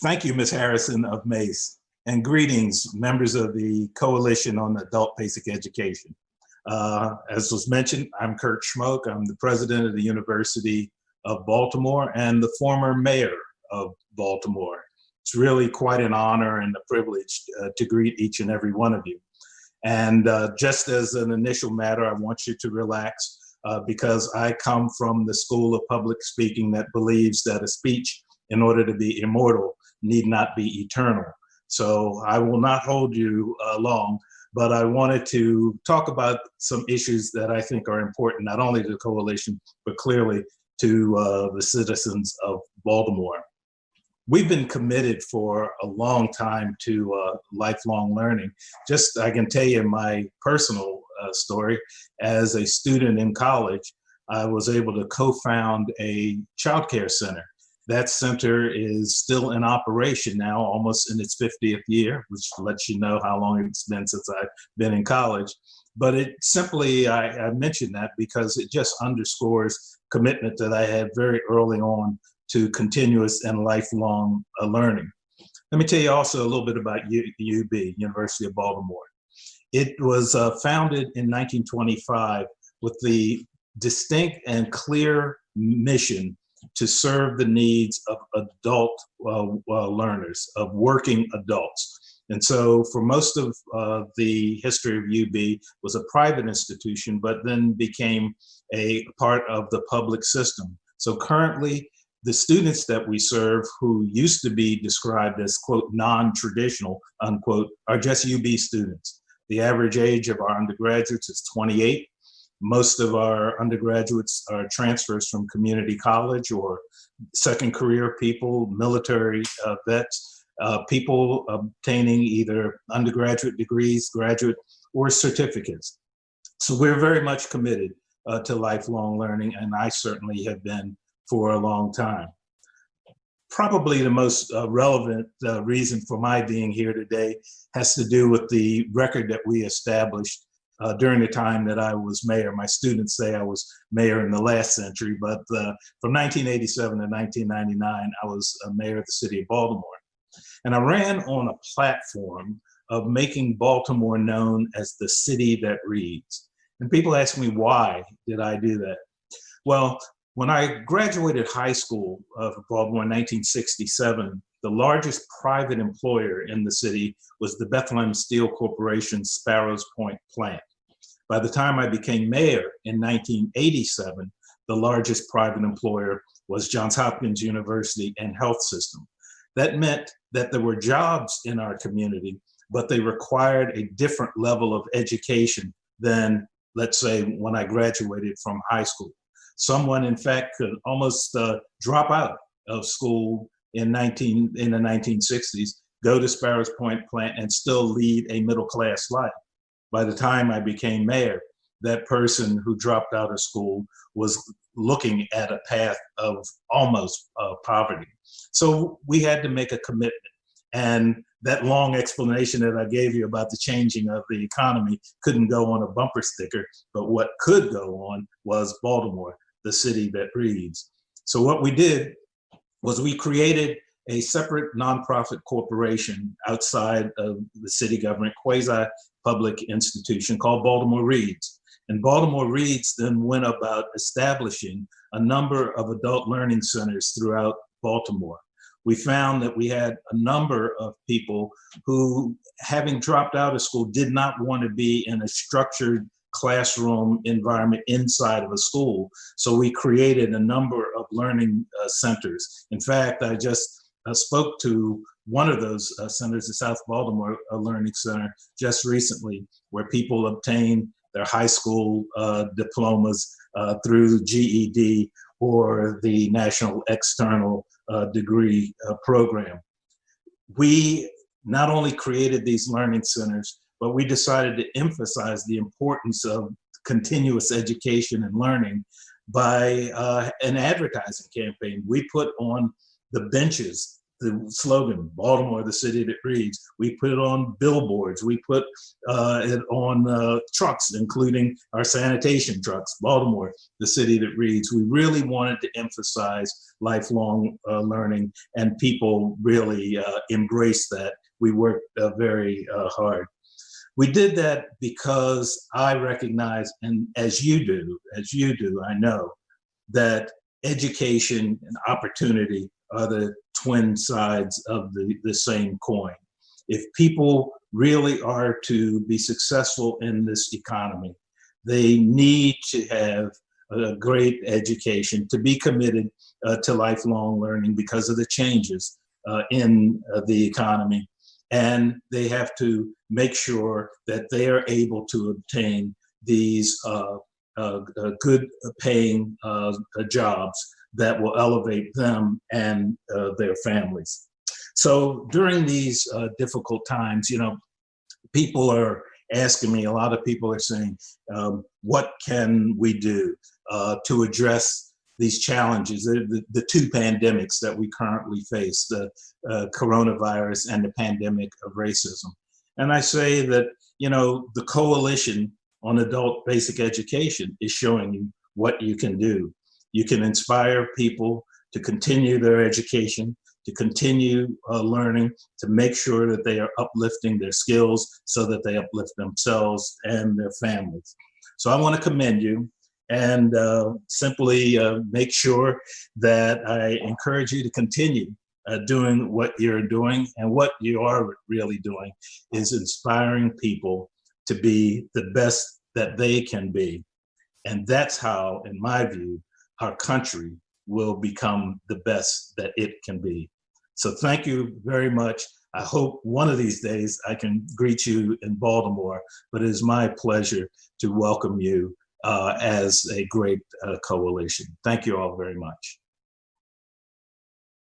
Thank you, Ms. Harrison of MACE, and greetings, members of the Coalition on Adult Basic Education. As was mentioned, I'm Kurt Schmoke. I'm the president of the University of Baltimore and the former mayor of Baltimore. It's really quite an honor and a privilege to greet each and every one of you. And just as an initial matter, I want you to relax because I come from the school of public speaking that believes that a speech, in order to be immortal, need not be eternal. So I will not hold you long, but I wanted to talk about some issues that I think are important, not only to the coalition, but clearly to the citizens of Baltimore. We've been committed for a long time to lifelong learning. Just, I can tell you my personal story. As a student in college, I was able to co-found a childcare center. That center is still in operation now, almost in its 50th year, which lets you know how long it's been since I've been in college. But it simply, I mentioned that because it just underscores commitment that I had very early on to continuous and lifelong learning. Let me tell you also a little bit about UB, University of Baltimore. It was founded in 1925 with the distinct and clear mission to serve the needs of adult learners, of working adults. And so for most of the history of UB was a private institution, but then became a part of the public system. So currently, the students that we serve, who used to be described as, quote, non-traditional, unquote, are just UB students. The average age of our undergraduates is 28. Most of our undergraduates are transfers from community college or second career people, military vets, people obtaining either undergraduate degrees, graduate, or certificates. So we're very much committed to lifelong learning, and I certainly have been for a long time. Probably the most relevant reason for my being here today has to do with the record that we established during the time that I was mayor. My students say I was mayor in the last century, but from 1987 to 1999, I was mayor of the city of Baltimore. And I ran on a platform of making Baltimore known as the city that reads. And people ask me, why did I do that? Well, when I graduated high school of Baltimore in 1967, the largest private employer in the city was the Bethlehem Steel Corporation's Sparrows Point plant. By the time I became mayor in 1987, the largest private employer was Johns Hopkins University and Health System. That meant that there were jobs in our community, but they required a different level of education than, let's say, when I graduated from high school. Someone, in fact, could almost drop out of school in the 1960s, go to Sparrows Point plant, and still lead a middle-class life. By the time I became mayor, that person who dropped out of school was looking at a path of almost poverty. So we had to make a commitment. And that long explanation that I gave you about the changing of the economy couldn't go on a bumper sticker, but what could go on was Baltimore, the city that reads. So what we did was we created a separate nonprofit corporation outside of the city government, quasi-public institution called Baltimore Reads. And Baltimore Reads then went about establishing a number of adult learning centers throughout Baltimore. We found that we had a number of people who, having dropped out of school, did not want to be in a structured classroom environment inside of a school. So we created a number of learning centers. In fact, I just spoke to one of those centers, the South Baltimore Learning Center, just recently, where people obtain their high school diplomas through GED or the National External Degree Program. We not only created these learning centers, but we decided to emphasize the importance of continuous education and learning by an advertising campaign. We put on the benches the slogan, Baltimore, the city that reads. We put it on billboards. We put it on trucks, including our sanitation trucks, Baltimore, the city that reads. We really wanted to emphasize lifelong learning, and people really embraced that. We worked very hard. We did that because I recognize, and as you do, I know, that education and opportunity are the twin sides of the same coin. If people really are to be successful in this economy, they need to have a great education, to be committed to lifelong learning because of the changes in the economy. And they have to make sure that they are able to obtain these good paying jobs that will elevate them and their families. So during these difficult times, you know, people are asking me, a lot of people are saying, what can we do to address these challenges, the two pandemics that we currently face, the coronavirus and the pandemic of racism? And I say that, you know, the Coalition on Adult Basic Education is showing you what you can do. You can inspire people to continue their education, to continue learning, to make sure that they are uplifting their skills so that they uplift themselves and their families. So I want to commend you, and simply make sure that I encourage you to continue doing what you're doing. And what you are really doing is inspiring people to be the best that they can be. And that's how, in my view, our country will become the best that it can be. So thank you very much. I hope one of these days I can greet you in Baltimore, but it is my pleasure to welcome you as a great coalition. Thank you all very much.